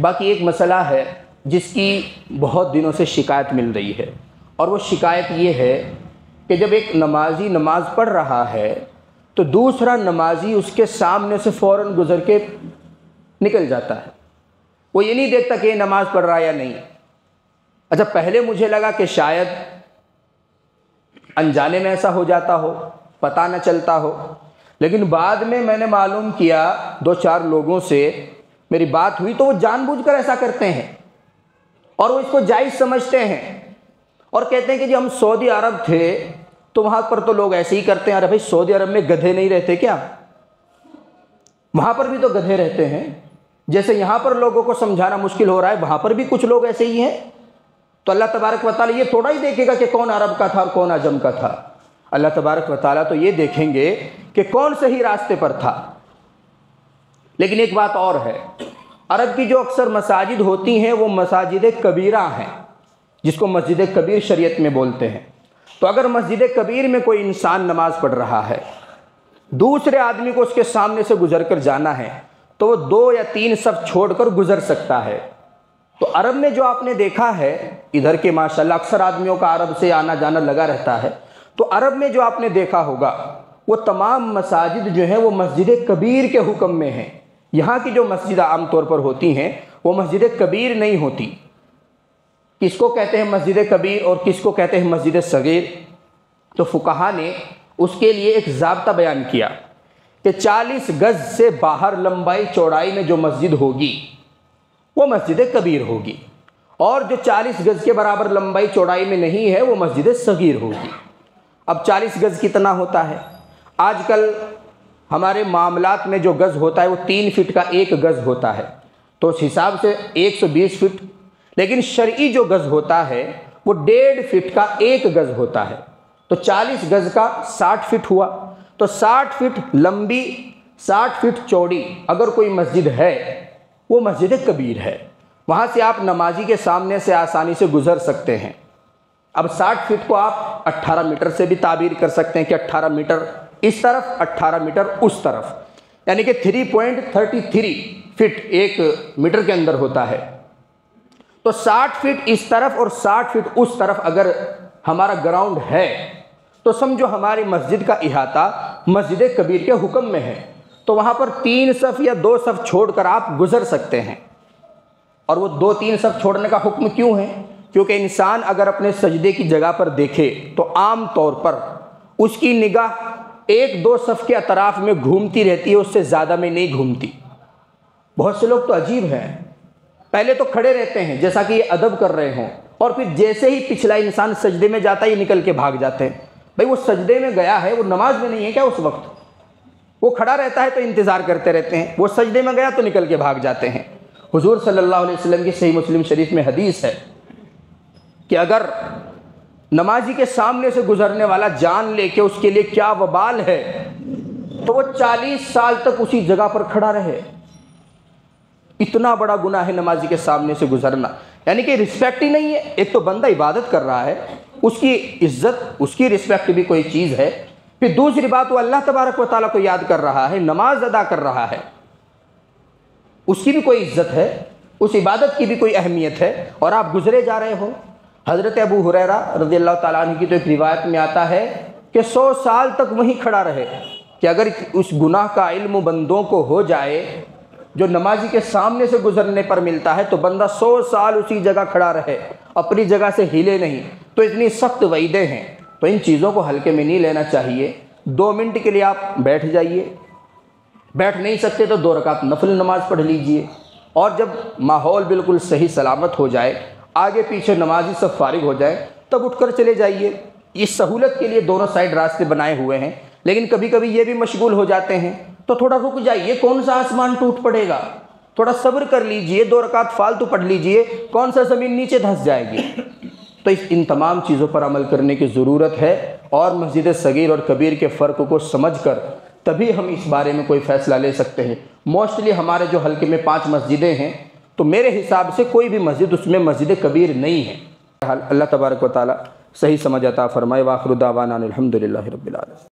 बाकी एक मसला है जिसकी बहुत दिनों से शिकायत मिल रही है, और वो शिकायत ये है कि जब एक नमाजी नमाज़ पढ़ रहा है तो दूसरा नमाजी उसके सामने से फ़ौरन गुज़र के निकल जाता है। वो ये नहीं देखता कि ये नमाज़ पढ़ रहा है या नहीं। अच्छा, पहले मुझे लगा कि शायद अनजाने में ऐसा हो जाता हो, पता न चलता हो, लेकिन बाद में मैंने मालूम किया, 2-4 लोगों से मेरी बात हुई तो वो जानबूझकर ऐसा करते हैं और वो इसको जायज़ समझते हैं और कहते हैं कि जी हम सऊदी अरब थे तो वहाँ पर तो लोग ऐसे ही करते हैं। अरे भाई, सऊदी अरब में गधे नहीं रहते क्या? वहाँ पर भी तो गधे रहते हैं। जैसे यहाँ पर लोगों को समझाना मुश्किल हो रहा है, वहाँ पर भी कुछ लोग ऐसे ही हैं। तो अल्लाह तबारक व तआला ये थोड़ा ही देखेगा कि कौन अरब का था और कौन अजम का था। अल्लाह तबारक व तआला तो ये देखेंगे कि कौन सही रास्ते पर था। लेकिन एक बात और है, अरब की जो अक्सर मसाजिद होती हैं वो मसाजिद कबीरा हैं, जिसको मस्जिद कबीर शरीयत में बोलते हैं। तो अगर मस्जिद कबीर में कोई इंसान नमाज़ पढ़ रहा है, दूसरे आदमी को उसके सामने से गुजर कर जाना है तो वो 2 या 3 सफ छोड़कर गुजर सकता है। तो अरब में जो आपने देखा है, इधर के माशाल्लाह अक्सर आदमियों का अरब से आना जाना लगा रहता है, तो अरब में जो आपने देखा होगा वो तमाम मसाजिद जो हैं वो मस्जिद कबीर के हुक्म में हैं। यहाँ की जो मस्जिद आमतौर पर होती हैं वो मस्जिद कबीर नहीं होती। किसको कहते हैं मस्जिद कबीर और किसको कहते हैं मस्जिद सगीर? तो फुकहा ने उसके लिए एक ज़ाब्ता बयान किया कि 40 गज़ से बाहर लंबाई चौड़ाई में जो मस्जिद होगी वो मस्जिद कबीर होगी, और जो 40 गज़ के बराबर लंबाई चौड़ाई में नहीं है वो मस्जिद सगीर होगी। अब 40 गज़ कितना होता है? आजकल हमारे मामलात में जो गज़ होता है वो 3 फीट का 1 गज़ होता है, तो उस हिसाब से 120 फीट। लेकिन शरई जो गज़ होता है वो 1.5 फीट का 1 गज़ होता है, तो 40 गज़ का 60 फीट हुआ। तो 60 फीट लंबी 60 फीट चौड़ी अगर कोई मस्जिद है वो मस्जिद कबीर है। वहाँ से आप नमाजी के सामने से आसानी से गुज़र सकते हैं। अब 60 फीट को आप 18 मीटर से भी ताबीर कर सकते हैं कि 18 मीटर इस तरफ 18 मीटर उस तरफ, यानी कि 3.33 फीट 1 मीटर के अंदर होता है। तो 60 फीट इस तरफ और 60 फीट उस तरफ अगर हमारा ग्राउंड है तो समझो हमारी मस्जिद का इहाता मस्जिद कबीर के हुक्म में है। तो वहाँ पर 3 सफ या 2 सफ छोड़कर आप गुज़र सकते हैं। और वो 2-3 सफ छोड़ने का हुक्म क्यों है? क्योंकि इंसान अगर अपने सजदे की जगह पर देखे तो आम तौर पर उसकी निगाह 1-2 सफ के अतराफ में घूमती रहती है, उससे ज़्यादा में नहीं घूमती। बहुत से लोग तो अजीब हैं, पहले तो खड़े रहते हैं जैसा कि ये अदब कर रहे हों, और फिर जैसे ही पिछला इंसान सजदे में जाता है ये निकल के भाग जाते हैं। भाई, वो सजदे में गया है, वो नमाज में नहीं है क्या? उस वक्त वो खड़ा रहता है तो इंतज़ार करते रहते हैं, वो सजदे में गया तो निकल के भाग जाते हैं। हुजूर सल्लल्लाहु अलैहि वसल्लम की सही मुस्लिम शरीफ में हदीस है कि अगर नमाजी के सामने से गुजरने वाला जान ले कि उसके लिए क्या वबाल है, तो वो 40 साल तक उसी जगह पर खड़ा रहे। इतना बड़ा गुनाह है नमाजी के सामने से गुजरना, यानी कि रिस्पेक्ट ही नहीं है। एक तो बंदा इबादत कर रहा है, उसकी इज्जत उसकी रिस्पेक्ट भी कोई चीज़ है। फिर दूसरी बात, वो अल्लाह तबारक व तआला को याद कर रहा है, नमाज अदा कर रहा है, उसकी भी कोई इज्जत है, उस इबादत की भी कोई अहमियत है, और आप गुजरे जा रहे हो। हज़रत अबू हुरैरा रज़ियल्लाहु ताला अन्हु की तो एक रिवायत में आता है कि 100 साल तक वहीं खड़ा रहे, कि अगर उस गुनाह का इल्म बंदों को हो जाए जो नमाजी के सामने से गुजरने पर मिलता है, तो बंदा 100 साल उसी जगह खड़ा रहे, अपनी जगह से हिले नहीं। तो इतनी सख्त वईदें हैं, तो इन चीज़ों को हल्के में नहीं लेना चाहिए। 2 मिनट के लिए आप बैठ जाइए, बैठ नहीं सकते तो 2 रकात नफल नमाज पढ़ लीजिए, और जब माहौल बिल्कुल सही सलामत हो जाए, आगे पीछे नमाजी सब फारिग हो जाए, तब उठकर चले जाइए। इस सहूलत के लिए दोनों साइड रास्ते बनाए हुए हैं, लेकिन कभी कभी ये भी मशगूल हो जाते हैं, तो थोड़ा रुक जाइए। कौन सा आसमान टूट पड़ेगा? थोड़ा सब्र कर लीजिए, 2 रकात फालतू पढ़ लीजिए, कौन सा ज़मीन नीचे धंस जाएगी। तो इन तमाम चीज़ों पर अमल करने की ज़रूरत है, और मस्जिद सगीर और कबीर के फ़र्क को समझकर तभी हम इस बारे में कोई फ़ैसला ले सकते हैं। मोस्टली हमारे जो हल्के में 5 मस्जिदें हैं, तो मेरे हिसाब से कोई भी मस्जिद उसमें मस्जिद कबीर नहीं है। अल्लाह तबारक व तआला सही समझ अता फ़रमाए। व आखिरु दावाना अनिल हम्दुलिल्लाहि रब्बिल आलमीन।